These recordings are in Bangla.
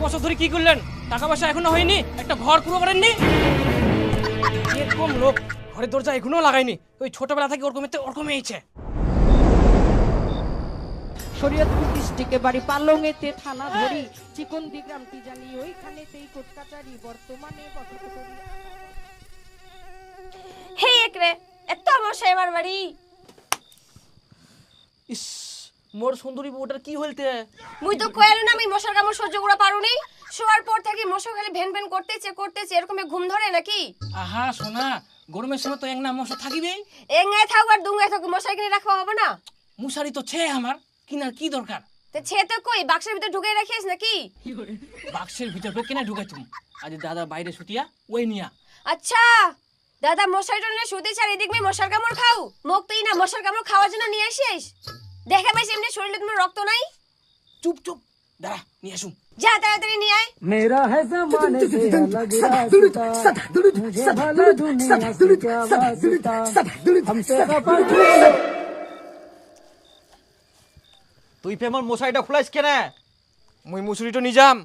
বছর ধরে কি করলেন? টাকা পয়সা এখনো হয়নি, একটা ঘর পুরো করেননি। এরকম লোক ঘরের দরজা এখনো লাগায়নি, ওই ছোটবেলা থেকে ওরকম হয়েছে। শরীয়তপুর ডিস্ট্রিক্টে বাড়ি, পালংয়েতে থানা ধরি, চিকন্দি গ্রাম কি জানি ওইখানেতেই কোর্ট কাচারি, বর্তমানে বসত করি। হে একরে এত মশা আমার বাড়ি। ইস, মোর সুন্দরী বউটার কি হইলতে? মুই তো কইল না আমি মশার কামড় সহ্য করা পারুনি। শোয়ার পর থেকে মশা খালি ভেন ভেন করতেছে এরকম ঘুম ধরে নাকি? আহা সোনা, গরমের সময় তো একনা মশা থাকিবেই। এঙ্গায় থাক আর দুঙ্গায় থাক, মশাই কিনে রাখা হবে না? মশারি তো ছে আমার, কিনার কি দরকার? তে ছে তো কই বাক্সের ভিতর ঢুকে রাখিস নাকি? বাক্সের ভিতর কেনা ঢুকাই তুমি? আজ দাদা বাইরে ছুটিয়া ওই নিয়া। আচ্ছা দাদা মশারি টনে শুতে চার এদিক মে মশার কামড় খাও, মুখ তুই না মশার কামড় খাওয়ার জন্য নিয়ে আসিস? দেখে পাইছি এমনি শরীরে তোমার রক্ত নাই। চুপ চুপ, দাঁড়া নিয়ে আসুন। যা তাড়াতাড়ি নিয়ে আয়। मेरा है जमाने से अलग रास्ता, मुझे भला दुनिया से क्या वास्ता, हमसे खफा क्यों? তুই ফেমর মশাইটা খুলাইস কেনে? মুই মুসুরিটো নিজাম,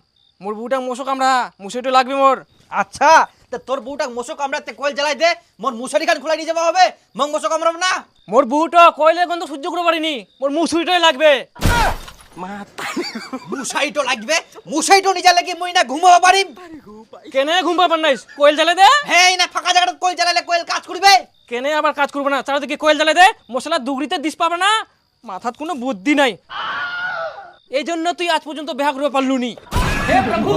মোর বউটা মশো কামড়া, মুসুরিটো লাগবে মোর। আচ্ছা তা তোর বউটা মশক কামড়াতে কয়েল জ্বালাই দে, মোর মশারি খান খুলাই নিয়ে যাওয়া হবে, মং মশক কামড়াব না। মোর বউটা কইলে গন্ধ সহ্য করতে পারিনি, মোর মুসুরিটোই লাগবে। মুশাইটো লাগবে? মুশাইটো নিয়ে যালে কি মুই না ঘুমাবো পারিম? কেনে ঘুম পাবার নাইস, কোয়েল জ্বালে দে। হ্যাঁ এই না ফাঁকা জায়গাটা কয়েল জ্বালালে কয়েল কাজ করবে। কেনে আবার কাজ করবে না, চারিদিকে কোয়েল জ্বালে দে, মশলা দুগড়িতে দিস পাবে না। মাথাত কোনো বুদ্ধি নাই, এই জন্য তুই আজ পর্যন্ত বিয়া করতে পারলুনি। হে প্রভু,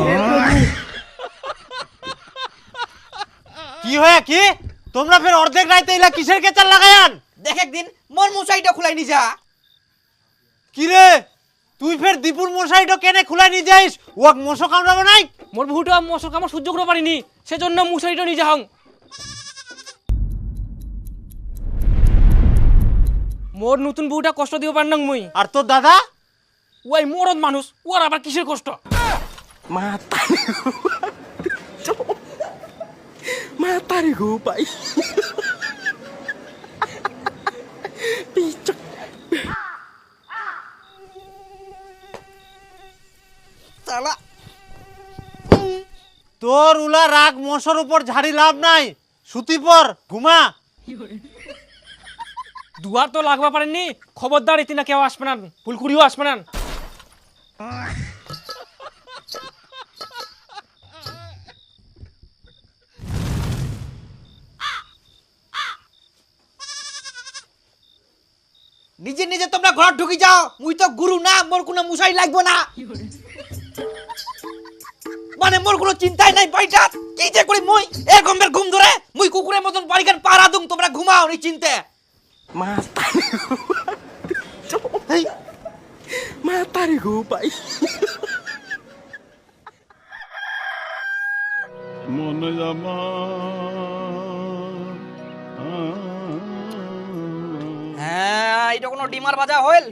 কি হয়ে কি তোমরা ফের অর্ধেক রাইতে ইলা কিসের কেচার লাগায়ান? দেখ একদিন মোর মশাইটা খুলাই নিয়ে যা। কি রে তুই ফের দীপুর মশাইটা কেনে খুলে নিয়ে যাইস? ওয়াক মশা কামড়াবো নাই? মোর বউটা মশার কামড় সহ্য করতে পারিনি, সেজন্য মুসারিটা নিয়ে যাও। মোর নতুন বউটা কষ্ট দিব পারনাং মুই। আর তোর দাদা? ওই মরদ মানুষ, ওর আবার কিসের কষ্ট? মাতারি গো পাই, শালা তোর উলা রাগ মশার উপর ঝাড়ি লাভ নাই, সুতি পর ঘুমা। দুয়ার তো লাগবা পারেননি, খবরদার ইতিনা কেউ আসবে না, ফুলকুড়িও আসবে না। নিজে নিজে তোমরা ঘর ঢুকি যাও, মুই তো গুরু না, মোর কোনো মুশাই লাগবে না। মানে মোর কোনো চিন্তাই নাই বাইটা, কি যে করি মুই এরকম বের ঘুম ধরে, মুই কুকুরের মতন বাড়িখান পাড়া দুম, তোমরা ঘুমাও নি চিনতে। মাতারি গো পাই। মনে জামা হ্যাঁ এটা কোনো ডিমার ভাজা হইল,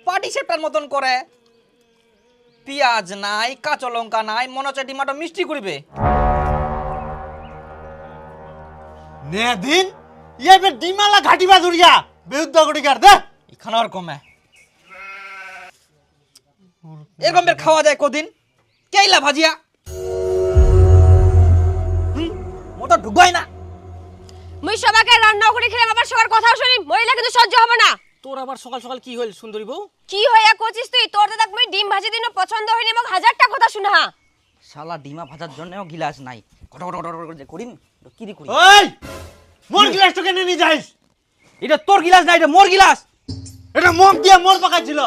পাটি সেটার মতন করে, পেঁয়াজ নাই, কাঁচা লঙ্কা নাই, মনে হচ্ছে ডিমাটা মিষ্টি করবে। নে দিন ইয়ে ফের ডিমালা ঘাটিবা দুরিয়া বিরুদ্ধ গড়িকার দে এখানে আর কমে এরকম বের খাওয়া যায় কদিন? কেইলা ভাজিয়া মোটা ঢুকাই না। মুই সবাইকে রান্না করে খেলাম, আবার সবার কথাও শুনি, মহিলা কিন্তু সহ্য হবে না। তোর আবার সকাল সকাল কি হইল সুন্দরী বউ? কি হইয়া কোচিস তুই? তোর দাদা মুই ডিম ভাজি দিনও পছন্দ হইনি, এবং হাজারটা কথা শুনা। শালা ডিমা ভাজার জন্যও গিলাস নাই, কট কট কট করে যে করিম কি রে করি। ওই মোর গ্লাসটা কেনে নিয়ে যাইস? এটা তোর গিলাস না, এটা মোর গিলাস। এটা মুখ দিয়ে মোর পাকাইছিল।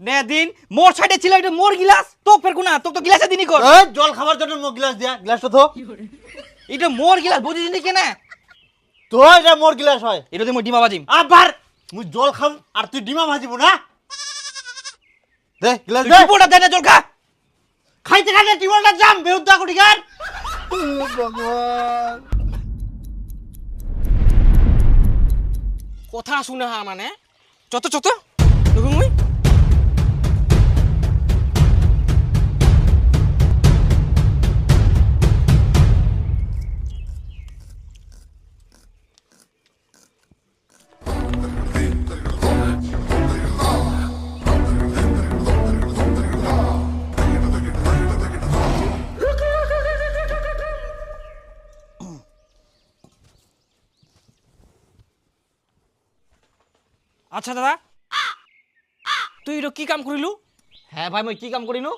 নে দিন মোর সাইডে ছিল, এটা মোর গিলাস, তো ফের কোনা তো তো গিলাসে দিনই কর। ওই জল খাবার জন্য মুখ গ্লাস দিয়া, গ্লাসটা তো এটা মোর গিলাস, বুঝিস নি কেন? তো এটা মোর গ্লাস হয়, এটা তুই ডিমা ভাজিম। আবার মুই জল খাম আর তুই ডিমা ভাজিব না? দে গ্লাস দে, টিপোটা দে না, জল খা। খাইতে খাইতে টিবলটা জাম বেউদ্দা গড়িকার। কথা শুনে হা মানে চত চত দেখুন মুই। আচ্ছা দাদা তুই এটা কি কাম করিলু? হ্যাঁ ভাই মই কি কাম করিনু?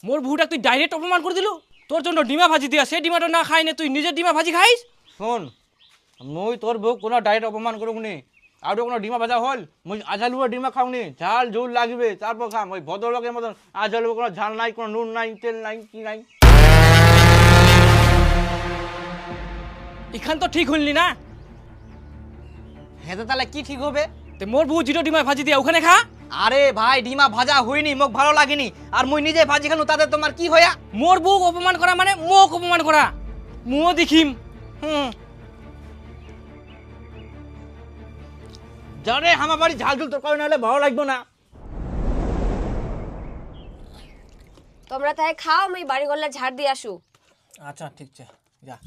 মোর বহুটা তুই ডাইরেক্ট অপমান করে দিলু। তোর জন্য ডিমা ভাজি দিয়া সেই ডিমাটা না খাই নে তুই নিজের ডিমা ভাজি খাইস। শোন মই তোর বউ কোনো ডাইরেক্ট অপমান করুকনি, আর কোনো ডিমা ভাজা হল মই আঝালুয়া ডিমা খাওনি, ঝাল ঝুল লাগবে তারপর খাম। ওই ভদ্রলোকের মতন আঝালু কোনো ঝাল নাই, কোনো নুন নাই, তেল নাই, কি নাই। এখান তো ঠিক হইলি না। হ্যাঁ তাহলে কি ঠিক হবে? তে মোর বউ জিরো ডিমা ভাজি দিয়া ওখানে খা। আরে ভাই ডিমা ভাজা হয়নি, মোক ভালো লাগেনি, আর মই নিজে ভাজি খানু, তাতে তোমার কি হয়া? মোর বউ অপমান করা মানে মোক অপমান করা। মুও দেখিম। জানে আমার বাড়ি ঝাল ঝুল তরকারি না হলে ভালো লাগবে না। তোমরা তাই খাও, আমি বাড়ি গলে ঝাড় দিয়ে আসু। আচ্ছা ঠিক আছে যা।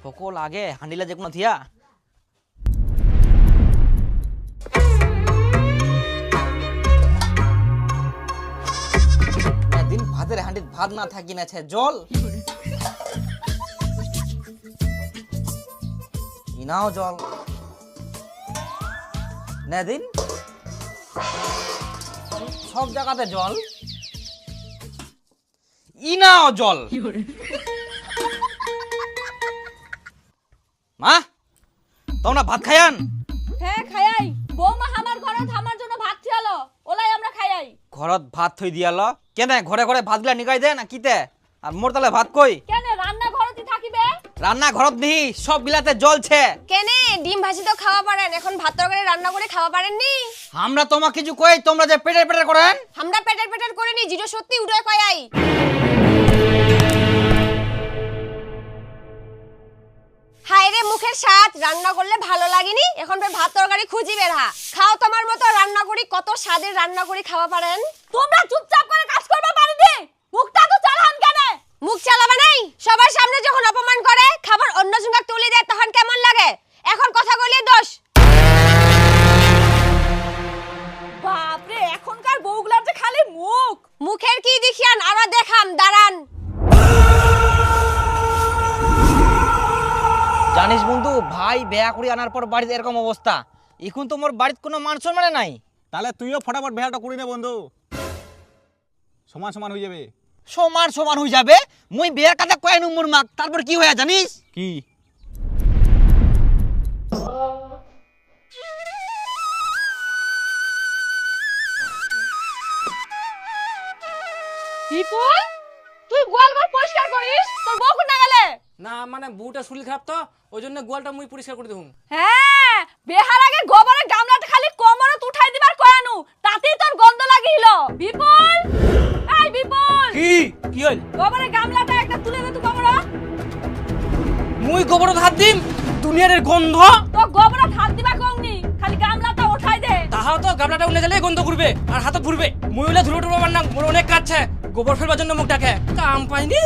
তোকো লাগে হান্ডিলা যে কোনো থিয়া। দিন ভাতের হান্ডিত ভাত না থাকি না জল ইনাও জল না দিন সব জায়গাতে জল ইনাও জল। মা তোমরা ভাত খায়ান? হ্যাঁ খাইয়াই। বৌমা আমার ঘরত আমার জন্য ভাত থিয়ালো, ওলাই আমরা খাইয়াই। ঘরত ভাত থই দিয়াল কেনে? ঘরে ঘরে ভাত গিলা নিকাই দে না কিতে? আর মোর তালে ভাত কই? কেন রান্না ঘরতই থাকিবে? রান্না ঘরত নি, সব গিলাতে জ্বলছে। কেনে ডিম ভাজি তো খাওয়া পারেন, এখন ভাত তরকারি রান্না করে খাওয়া পারেননি? আমরা তোমাকে কিছু কই, তোমরা যে পেটের পেটের করেন। আমরা পেটের পেটের করিনি, জিরো সত্যি উঠে কয়াই। হায় রে মুখের স্বাদ, রান্না করলে ভালো লাগেনি, এখন ফের ভাত তরকারি খুঁজি বেড়া। খাও তোমার মতো রান্না করি, কত স্বাদের রান্না করি খাওয়া পারেন। তোমরা চুপচাপ করে কাজ করবা পারিনি? মুখটা তো চালান কেন? মুখ চালাবে নাই? সবার সামনে যখন অপমান করে, খাবার অন্য জনকে তুলে দেয়, তখন কেমন লাগে? এখন কথা কইলে দোষ। বাপরে, এখনকার বউগুলার যে খালি মুখ। মুখের কি দেখিয়ান, আরো দেখাম, দাঁড়ান। জানিস বন্ধু, ভাই বেয়া করে আনার পর বাড়িতে এরকম অবস্থা। এখন তো মোর বাড়িতে কোনো মান সম্মান নাই। তাহলে তুইও ফটাফট বিয়াটা করি নে বন্ধু, সমান সমান হয়ে যাবে। সমান সমান হয়ে যাবে? মুই বিয়ার কাছে কয় নম্বর মাগ, তারপর কি হয়া জানিস? কি? বিপুল, তুই গোয়াল ঘর পরিষ্কার করিস, তোর বউ কোন গেলে? না মানে বউটা শরীর খারাপ তো ওই জন্য গোয়ালটা মুই পরিষ্কার করে দেবো। হ্যাঁ, বেহার আগে গোবরের গামলাটা খালি কোমরত উঠাই দিবার কয়ানু, তাতেই তোর গন্ধ লাগিল। বিপুল, এই বিপুল, কি কি হইল? গোবরের গামলাটা একটা তুলে দে তো গোবরত। মুই গোবরত হাত দিম? দুনিয়ার গন্ধ। তো গোবরত হাত দিবা কংনি, খালি গামলাটা উঠাই দে। তাহাও তো গামলাটা উনে গেলে গন্ধ করবে আর হাতে ঘুরবে। মুই হইলে ধুলো টুলো না, মোর অনেক কাজ আছে। গোবর ফেলবার জন্য মুখ ডাকে, কাম পাইনি।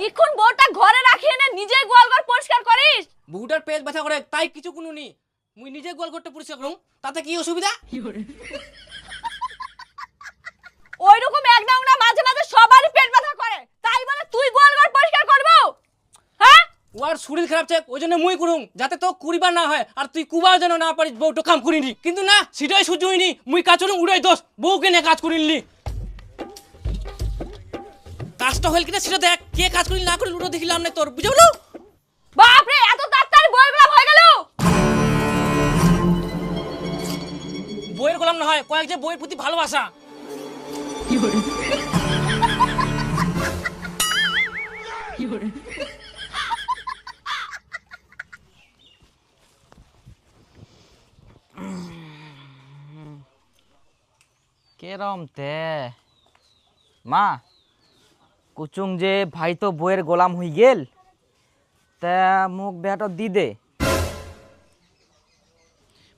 এখন বউটা ঘরে রাখি এনে নিজে গোয়াল ঘর পরিষ্কার করিস? বউটার পেট ব্যথা করে তাই কিছু কোনো নি, মুই নিজে গোয়াল ঘরটা পরিষ্কার করুম, তাতে কি অসুবিধা? ওইরকম এক ডাংনা মাঝে মাঝে সবারই পেট ব্যথা করে, তাই বলে তুই গোয়াল ঘর পরিষ্কার করবো? হ্যাঁ, ওর শরীর খারাপ চেক ওই জন্য মুই করুম, যাতে তো কুড়িবার না হয় আর তুই কুবার যেন না পারিস। বউটা কাম করিনি, কিন্তু না সেটাই সহ্য হয়নি। মুই কাজ করুম উড়াই দোষ, বউকে নিয়ে কাজ করিনি। কাজটা হইল কিনা সেটা দেখ, কে কাজ করিল না করিল ওটা দেখিলাম না তোর, বুঝলো? বাপরে, এত তাড়াতাড়ি বই গোলাম হয়ে গেল? বইয়ের গোলাম না হয়, কয়েক যে বইয়ের প্রতি ভালোবাসা। কেরম তে মা কুচুং যে ভাই তো বইয়ের গোলাম হই গেল, তা মুখ বেটা দি দে।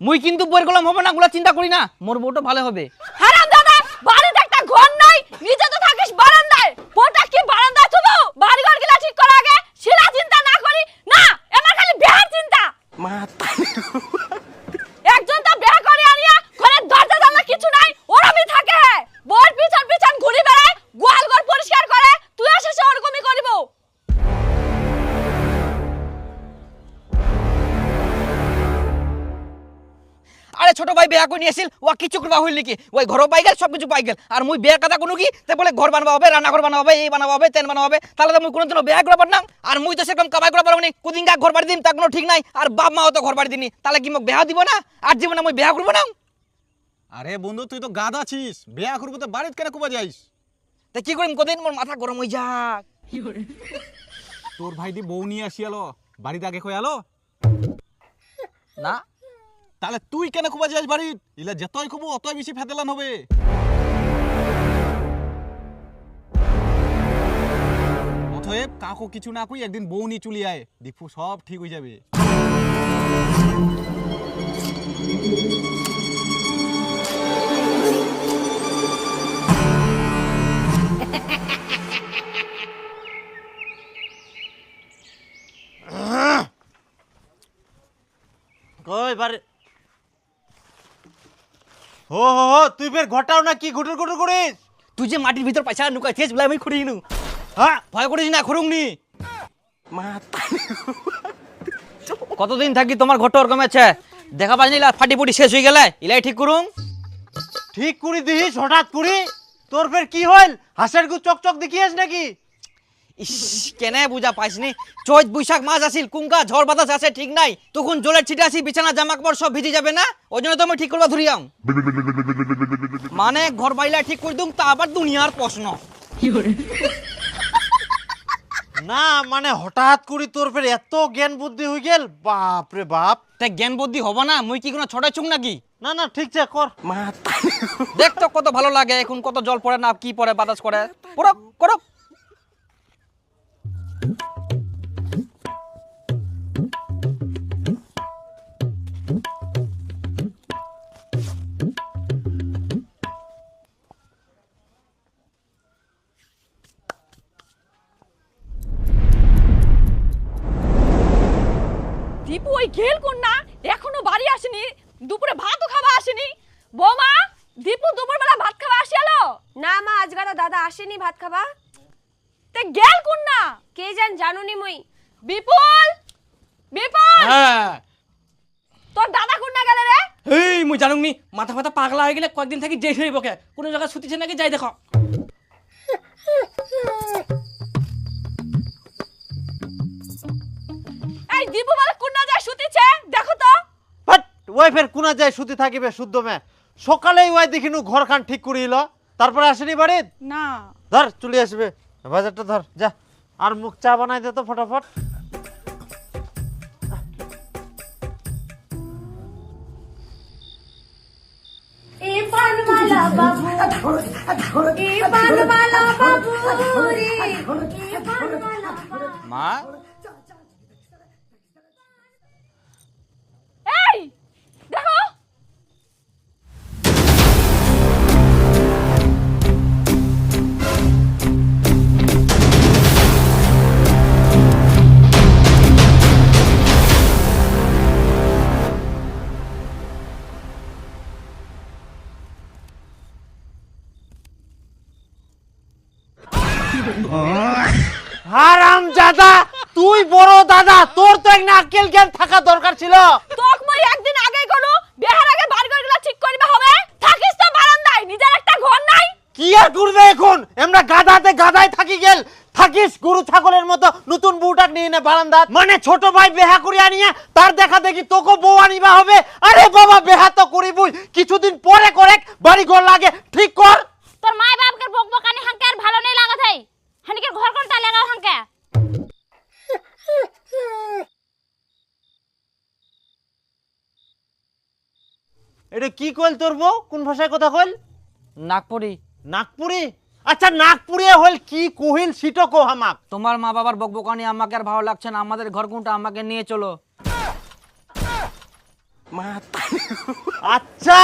মুই কিন্তু বইয়ের গোলাম হবে না, গুলা চিন্তা করি না, মোর বউটা ভালো হবে। হারাম দাদা, বাড়িতে একটা ঘর নাই, নিজে তো থাকিস বারান্দায়। বউটা কি বারান্দায় থুবো? বাড়ি ঘর গিলা ঠিক করা আগে শিলা চিন্তা না করি না, আমার খালি বিয়ার চিন্তা। মা একজন তো বিয়া করে আনিয়া ঘরের দরজা জানলা কিছু নাই, ওরমই থাকে। ছোট ভাই বিয়া করে নিয়ে আসিল ও কিছু করবা হইল নাকি ওই ঘর পাই গেল সব কিছু পাই গেল আর মুই বিয়ার কথা কোনো কি তে বলে ঘর বানাবা হবে রান্নাঘর বানাবা হবে এই বানাবা হবে তেন বানাবা হবে তাহলে তো মুই কোনোদিনও বিয়া করে পারলাম আর মুই তো সেরকম কামাই করে পারবো না কুদিন গা ঘর বাড়ি দিম তা কোনো ঠিক নাই আর বাপ মাও তো ঘর বাড়ি দিনি তাহলে কি মোক বিয়া দিব না আর জীবনে মুই বিয়া করবো না আরে বন্ধু তুই তো গাধা ছিস, বিয়া করবো তো বাড়িতে কেন কুবা যাইস? তা কি করিম কদিন মোর মাথা গরম হয়ে যাক তোর ভাই দি বউ নিয়ে আসি আলো, বাড়িতে আগে কই আলো না তাহলে তুই কেন কুবা যাইস বাড়িত? ইলা যতই কুবো অতই বেশি ফেদেলান হবে। অতএব কাকু কিছু না কই একদিন বউ নিয়ে চলি আয়, দীপু সব ঠিক হয়ে যাবে। কই বারে হো হো হো তুই ফের ঘটাও না কি ঘুটুর ঘুটুর করিস? তুই যে মাটির ভিতর পয়সা নুকাই থেস বলে আমি খুঁড়ি নু হ্যাঁ ভয় করিস না খুঁড়ুংনি কতদিন থাকি তোমার ঘট ওরকম আছে দেখা পাস না ফাটি ফুটি শেষ হয়ে গেলে ইলাই ঠিক করুন ঠিক করে দিস হঠাৎ করে তোর ফের কি হইল? হাসের গু চকচক দেখিয়েছ নাকি? ইস কেনে বুঝা পাইসনি চৈত বৈশাখ মাস আসিল কুঙ্কা ঝড় বাতাস আছে ঠিক নাই তখন জলের ছিটে আসি বিছানা জামা কাপড় সব ভিজে যাবে না ওই জন্য তো আমি ঠিক করবা ধরিয়াম মানে ঘর বাইলা ঠিক করে দুম তা আবার দুনিয়ার প্রশ্ন না মানে হঠাৎ করে তোর ফের এত জ্ঞান বুদ্ধি হয়ে গেল, বাপ রে বাপ। তাই জ্ঞান বুদ্ধি হবো না মুই কি কোনো ছোট চুং নাকি না না ঠিক আছে কর। দেখ তো কত ভালো লাগে এখন কত জল পড়ে না কি পড়ে বাতাস করে করো করো দীপু ওই গেল কোন না এখনো বাড়ি আসেনি দুপুরে ভাতও খাওয়া আসেনি বৌমা দীপু দুপুরবেলা ভাত খাওয়া আসিয়ালো না মা আজগালা দাদা আসেনি ভাত খাবা তে গেল কোন না কে জানুনি মুই বিপুল বিপুল হ্যাঁ তোর দাদা কোন না গেল রে এই মুই জানুম নি মাথা ফাতা পাগলা হয়ে গেলে কয়েকদিন থাকি জেল হইব কে কোন জায়গা ছুটিছে নাকি যাই দেখো এই দীপু বলে কোন না যায় শুতিছে দেখো তো বাট ওই ফের কোনা যায় শুতে থাকিবে শুদ্ধ মে সকালেই ওই দেখিনু ঘর খান ঠিক করিল তারপরে আসেনি বাড়িত না ধর চলে আসবে বাজারটা ধর যা আর মুখ চা বানাই দে তো ফটাফট। মা এই দেখো হারামজাদা তুই বড় দাদা, তোর তো একটা আক্কেল জ্ঞান থাকা দরকার ছিল। তোক মই একদিন আগেই করু বিয়ার আগে বাড়িঘরগুলো ঠিক করিবা হবে থাকিস তো বারান্দায় নিজের একটা ঘর নাই কি আর করবে এখন? আমরা গাধাতে গাধায় থাকি গেল, থাকিস গরু ছাগলের মতো নতুন বউটা নিয়ে নে বারান্দা। মানে ছোট ভাই বেহা করিয়া নিয়ে তার দেখা দেখি তোকে বউ আনিবা হবে। আরে বাবা বেহা তো করিবই, কিছুদিন পরে করে বাড়ি ঘর লাগে ঠিক কর। তোর মা বাপকে বকবকানি হাঙ্কে আর ভালো নেই লাগত হই হানিকে ঘর কোনটা লাগাও হাঙ্কে এটা কি কইল তোর বউ? কোন ভাষায় কথা কইল? নাগপুরি নাগপুরি? আচ্ছা নাগপুরিয়া হইল কি কহিল সিটো কো হামাক। তোমার মা বাবার বকবকানি আমাকে আর ভালো লাগছে না আমাদের ঘর কোনটা আমাকে নিয়ে চলো আচ্ছা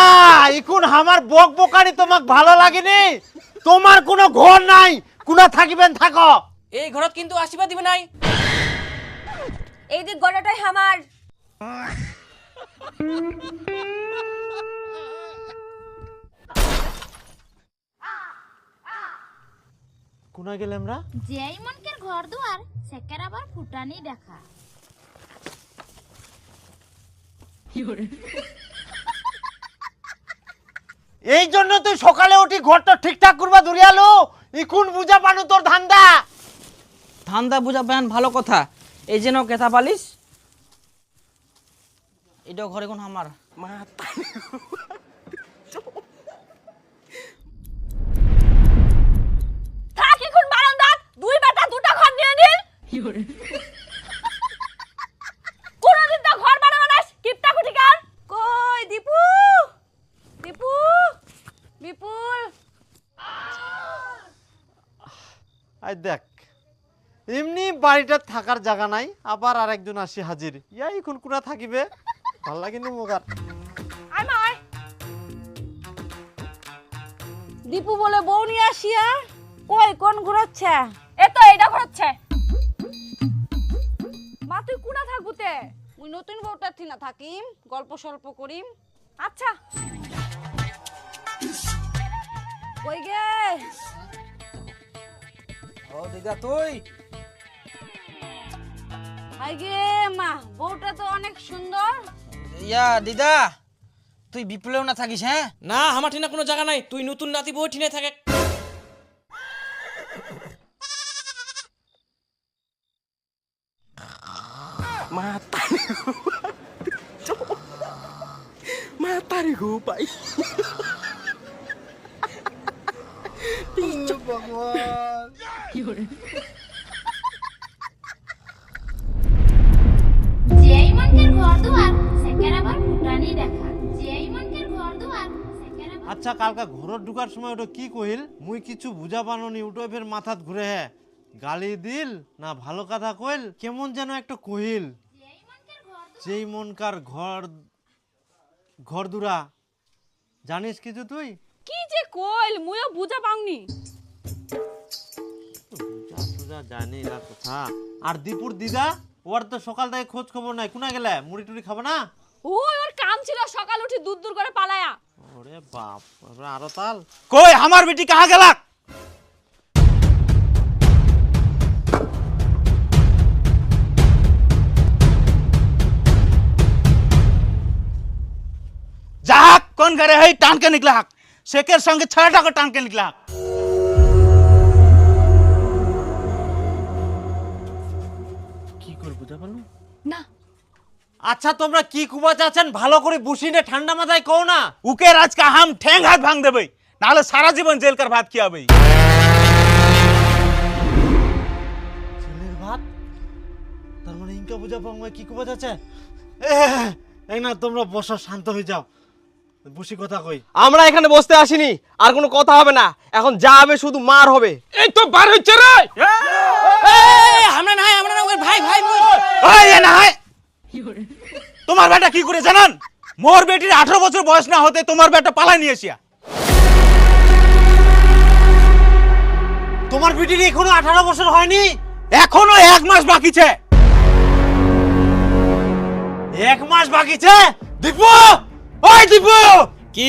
এখন আমার বকবকানি তোমাক ভালো লাগেনি? তোমার কোনো ঘর নাই, কোনা থাকিবেন থাকো। এই ঘরত কিন্তু আসিবা দিবে নাই এই দিক গড়াটাই আমার কোনা গেলে আমরা? যেই মনকের ঘর দুয়ার সেকের আবার ফুটানি দেখা এই জন্য তুই সকালে উঠি ঘরটা ঠিকঠাক করবা দুরিয়ালো। ইকুন বুঝা পানু তোর ধান্দা। ধান্দা বুঝা পান ভালো কথা। এই যে নাও কেথা পালিস, এটাও ঘরে কোন আমার। থাক এখন বারান্দাত, দুই বেটা দুটা ঘর নিয়ে নিল। কোনদিন তো ঘর বানাবো না, কিপটা কুঠিকার। কই দীপু, দীপু, বিপুল। আই দেখ, এমনি বাড়িটা থাকার জায়গা নাই, আবার আরেকজন আসি হাজির। ইয়া এখন কুনা থাকিবে, ভাল লাগেনি মোগার। আয় মা আয়। দীপু বলে বউ নিয়ে আসিয়া কই কোন ঘুরাচ্ছে? এ তো এইটা ঘুরাচ্ছে। মা তুই কুনা থাকবুতে? মুই নতুন বউটার থিনা থাকিম, গল্প স্বল্প করিম। আচ্ছা কই গে? ও দিদা তুই? হাই গে মা, বউটা তো অনেক সুন্দর। ইয়া দিদা তুই বিপুলেও না থাকিস? হ্যাঁ না আমার ঠিনা কোনো জায়গা নাই, তুই নতুন নাতি বউ ঠিনে থাকে। যেই মনকের ঘর দুয়ার সেকের আবার ফুটানি দেখা, যেই মনকের ঘর দুয়ার সেকের আবার। আচ্ছা কালকা ঘরত ঢুকার সময় ওটা কি কহিল? মুই কিছু বুঝা পানোনি, উঠো ফের মাথাত ঘুরে। হ্যাঁ গালি দিল না ভালো কথা কইল, কেমন যেন একটা কহিল। যেই মনকার ঘর ঘর দুরা, জানিস কিছু তুই? কি যে কইল মুইও বুঝা পাওনি। বুঝা জানি না কথা। আর দীপুর দিদা, ওর তো সকাল থেকে খোঁজ খবর নাই, কোনা গেলে? মুড়ি টুড়ি খাবো না? ওই ওর কাম ছিল সকাল উঠি দূর দূর করে পালায়া। ওরে বাপ, আরো তাল। কই আমার বেটি কাহা গেলা? যাক কোন ঘরে হই টান के निकला हक, शेखर संगे 6 টাকা টান के निकला हक। কি করব বুঝা পারলু না আচ্ছা তোমরা কি কুবা চাচ্ছেন ভালো করে বুঝিনে ঠান্ডা মাথায় কও না। उके राज का हम ठेंग हाथ भांग देबई, नाले सारा जीवन जेल कर भात किया बई। ছেলের ভাত, তার মানে ইনকা বুঝা পাও কি কুবা চাচ্ছে। এই না তোমরা বসো, শান্ত হয়ে যাও, বসি কথা কই। আমরা এখানে বসতে আসিনি, আর কোনো কথা হবে না। এখন যা হবে শুধু মার হবে। এই তো বার হইছে রে। আমরা না ওর ভাই ভাই ওই এ না হয় তোমার বেটা কি করে জানেন? মোর বেটির 18 বছর বয়স না হতে তোমার বেটা পালাই নিয়ে এসিয়া। তোমার বিটির এখনো 18 বছর হয়নি? এখনো 1 মাস বাকি আছে। 1 মাস বাকি আছে? দীপু, ওই দীপু, কি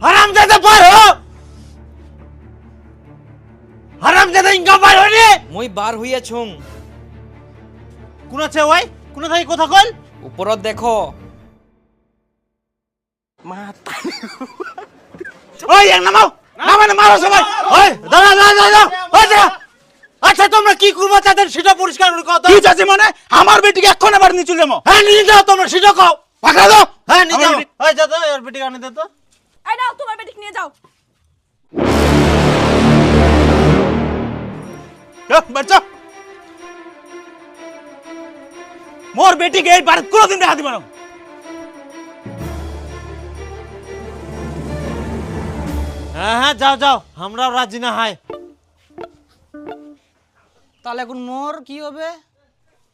হারামজাদা পার হো, হারামজাদা ইনকা পার হনি। মই বার হইয়া ছুং। কোন আছে ওই? কোন থাকি কথা কইল? উপরত দেখো। ওই এক নামাও, নামানে মারো সবাই। ওই দাঁড়া দাঁড়া দাঁড়া, ওই দাঁড়া। আচ্ছা তোমরা কি করবা চাচ্ছেন সেটা পরিষ্কার করে কথা। কি চাচি মানে আমার বেটিকে এখন আবার নিচু দেবো? হ্যাঁ নিয়ে যাও তোমরা, সেটা কও। পাকড়া দাও। হ্যাঁ নিয়ে যাও। আমার বেটি- ওই যা তো ওর বেটি আনি দে তো। এই নাও তোমার বেটিকে নিয়ে যাও। बच्चा मोर बेटी के बार कोनो दिन हाथ दिबानो। হ্যাঁ হ্যাঁ যাও যাও, আমরাও রাজি না হয়। তাহলে এখন মোর কি হবে?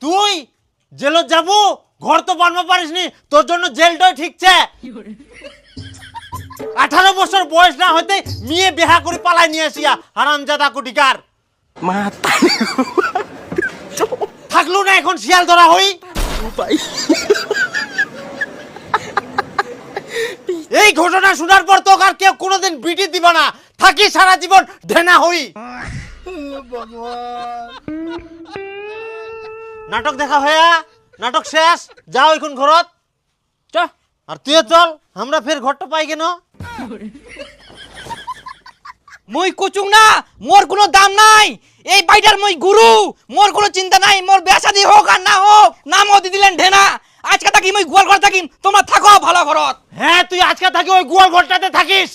তুই জেলত যাবো? ঘর তো বানবা পারিসনি, তোর জন্য জেলটাই ঠিকছে। 18 বছর বয়স না হতে মেয়ে বিয়া করে পালাই নিয়ে আসিয়া হারামজাদা কুটিকার। থাকলো না এখন শিয়াল ধরা হই। এই ঘটনা শোনার পর তো আর কেউ কোনোদিন বিটি দিবা না, থাকি সারা জীবন ঢেনা হই। নাটক দেখা হয়ে নাটক শেষ, যাও এখন ঘরত। চ আর তুইও চল, আমরা ফের ঘরটা পাই কেন? মুই কুচুং না, মোর কোনো দাম নাই। এই বাইটার মুই গুরু, মোর কোনো চিন্তা নাই। মোর বিয়া শাদী হোক আর না হোক, নামও দি দিলেন ঢেনা। আজকে থাকি মুই গোয়াল ঘর থাকিম, তোমরা থাকো ভালো ঘরত। হ্যাঁ তুই আজকে থাকি ওই গোয়াল ঘরটাতে থাকিস।